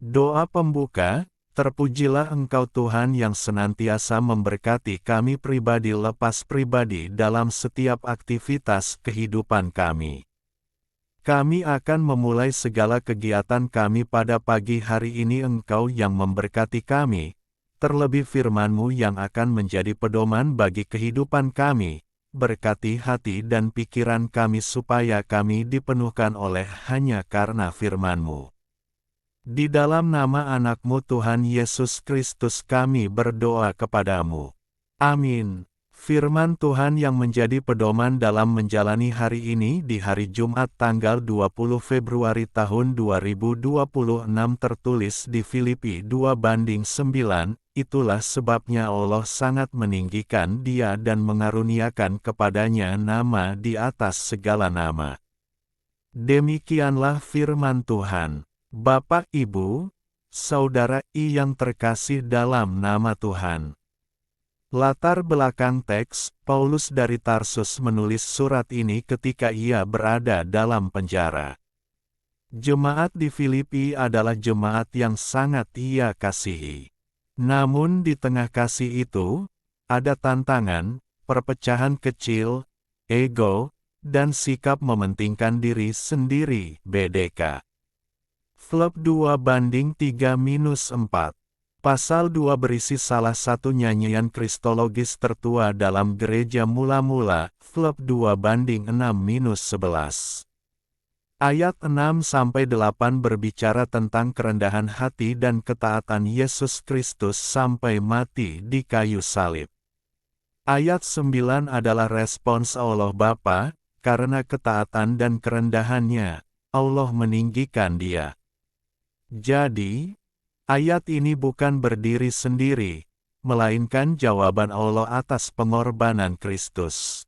Doa pembuka, terpujilah Engkau Tuhan yang senantiasa memberkati kami pribadi lepas pribadi dalam setiap aktivitas kehidupan kami. Kami akan memulai segala kegiatan kami pada pagi hari ini. Engkau yang memberkati kami, terlebih firman-Mu yang akan menjadi pedoman bagi kehidupan kami. Berkati hati dan pikiran kami supaya kami dipenuhkan oleh hanya karena firman-Mu. Di dalam nama anak-Mu Tuhan Yesus Kristus kami berdoa kepadamu. Amin. Firman Tuhan yang menjadi pedoman dalam menjalani hari ini di hari Jumat tanggal 20 Februari tahun 2026 tertulis di Filipi 2:9, itulah sebabnya Allah sangat meninggikan dia dan mengaruniakan kepadanya nama di atas segala nama. Demikianlah firman Tuhan. Bapak, Ibu, Saudara yang terkasih dalam nama Tuhan. Latar belakang teks, Paulus dari Tarsus menulis surat ini ketika ia berada dalam penjara. Jemaat di Filipi adalah jemaat yang sangat ia kasihi. Namun di tengah kasih itu, ada tantangan, perpecahan kecil, ego, dan sikap mementingkan diri sendiri, BDK. Flop 2:3-4. Pasal 2 berisi salah satu nyanyian kristologis tertua dalam gereja mula-mula, Flop 2:6-11. Ayat 6-8 berbicara tentang kerendahan hati dan ketaatan Yesus Kristus sampai mati di kayu salib. Ayat 9 adalah respons Allah Bapa, karena ketaatan dan kerendahannya, Allah meninggikan dia. Jadi, ayat ini bukan berdiri sendiri, melainkan jawaban Allah atas pengorbanan Kristus.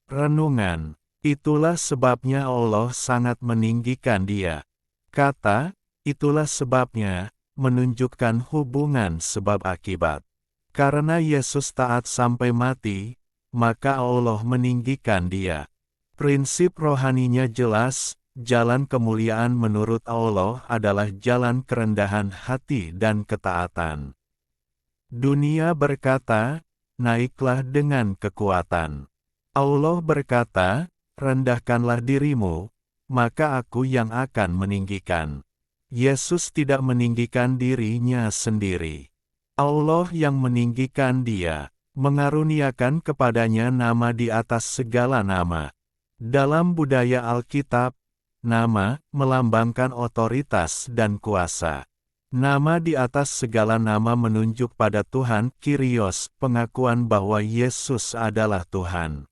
Renungan, itulah sebabnya Allah sangat meninggikan dia. Kata, itulah sebabnya, menunjukkan hubungan sebab akibat. Karena Yesus taat sampai mati, maka Allah meninggikan dia. Prinsip rohaninya jelas. Jalan kemuliaan menurut Allah adalah jalan kerendahan hati dan ketaatan. Dunia berkata, naiklah dengan kekuatan. Allah berkata, rendahkanlah dirimu, maka aku yang akan meninggikan. Yesus tidak meninggikan dirinya sendiri. Allah yang meninggikan dia, mengaruniakan kepadanya nama di atas segala nama. Dalam budaya Alkitab, nama melambangkan otoritas dan kuasa. Nama di atas segala nama menunjuk pada Tuhan, Kyrios, pengakuan bahwa Yesus adalah Tuhan.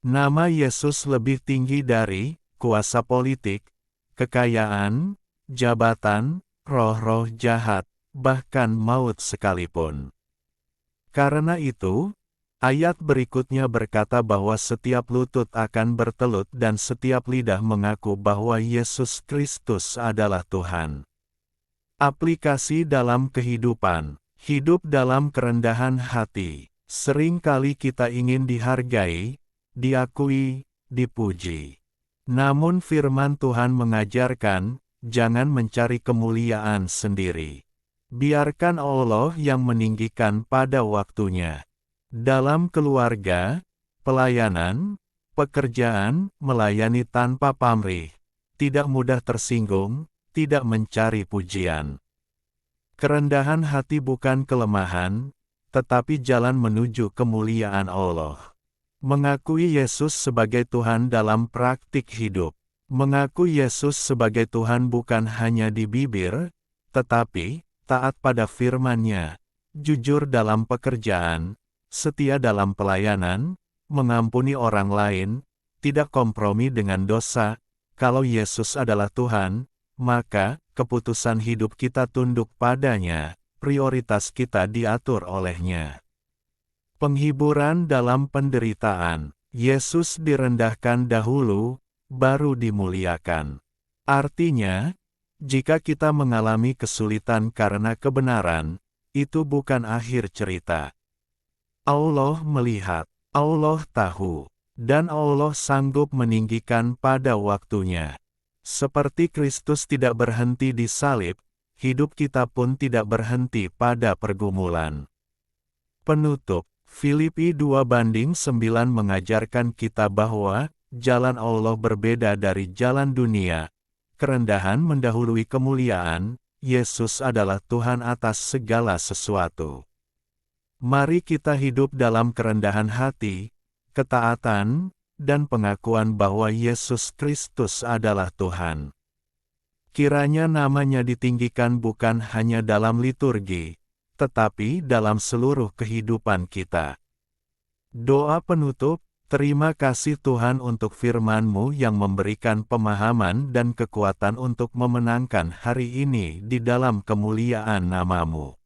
Nama Yesus lebih tinggi dari kuasa politik, kekayaan, jabatan, roh-roh jahat, bahkan maut sekalipun. Karena itu, ayat berikutnya berkata bahwa setiap lutut akan bertelut dan setiap lidah mengaku bahwa Yesus Kristus adalah Tuhan. Aplikasi dalam kehidupan, hidup dalam kerendahan hati. Seringkali kita ingin dihargai, diakui, dipuji. Namun firman Tuhan mengajarkan, jangan mencari kemuliaan sendiri. Biarkan Allah yang meninggikan pada waktunya. Dalam keluarga, pelayanan, pekerjaan, melayani tanpa pamrih, tidak mudah tersinggung, tidak mencari pujian. Kerendahan hati bukan kelemahan, tetapi jalan menuju kemuliaan Allah. Mengakui Yesus sebagai Tuhan dalam praktik hidup. Mengaku Yesus sebagai Tuhan bukan hanya di bibir, tetapi taat pada firman-Nya, jujur dalam pekerjaan, setia dalam pelayanan, mengampuni orang lain, tidak kompromi dengan dosa. Kalau Yesus adalah Tuhan, maka keputusan hidup kita tunduk padanya, prioritas kita diatur oleh-Nya. Penghiburan dalam penderitaan. Yesus direndahkan dahulu, baru dimuliakan. Artinya, jika kita mengalami kesulitan karena kebenaran, itu bukan akhir cerita. Allah melihat, Allah tahu, dan Allah sanggup meninggikan pada waktunya. Seperti Kristus tidak berhenti di salib, hidup kita pun tidak berhenti pada pergumulan. Penutup, Filipi 2:9 mengajarkan kita bahwa jalan Allah berbeda dari jalan dunia. Kerendahan mendahului kemuliaan, Yesus adalah Tuhan atas segala sesuatu. Mari kita hidup dalam kerendahan hati, ketaatan, dan pengakuan bahwa Yesus Kristus adalah Tuhan. Kiranya namanya ditinggikan bukan hanya dalam liturgi, tetapi dalam seluruh kehidupan kita. Doa penutup, terima kasih Tuhan untuk firman-Mu yang memberikan pemahaman dan kekuatan untuk memenangkan hari ini di dalam kemuliaan nama-Mu.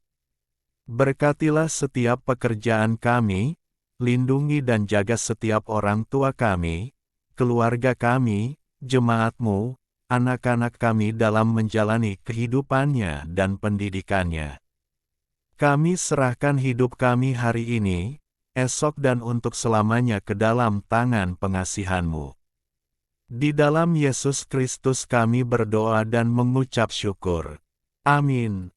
Berkatilah setiap pekerjaan kami, lindungi dan jaga setiap orang tua kami, keluarga kami, jemaat-Mu, anak-anak kami dalam menjalani kehidupannya dan pendidikannya. Kami serahkan hidup kami hari ini, esok dan untuk selamanya ke dalam tangan pengasihan-Mu. Di dalam Yesus Kristus kami berdoa dan mengucap syukur. Amin.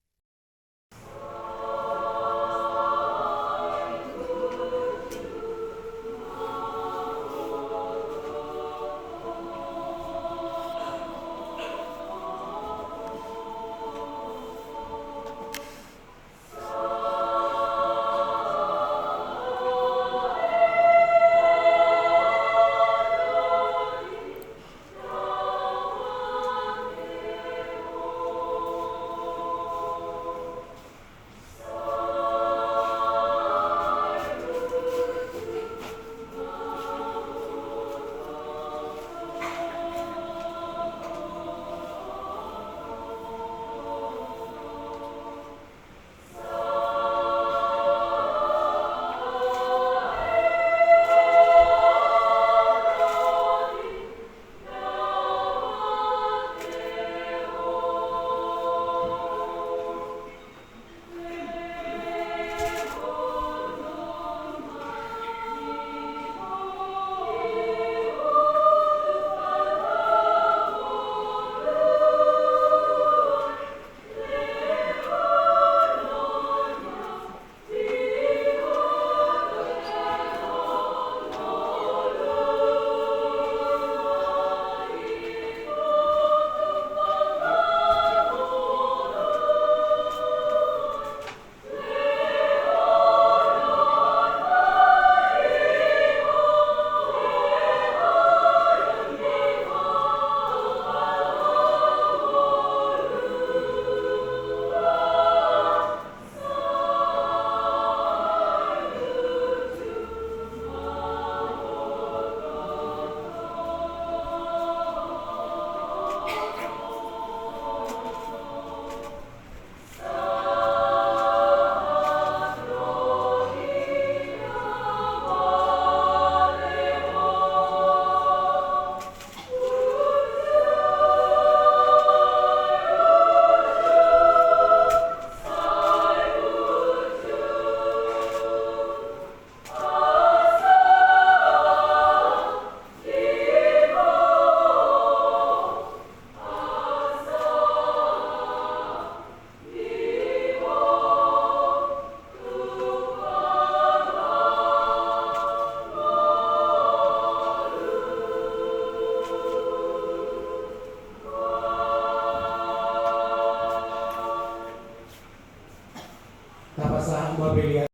Tapos ang mobilya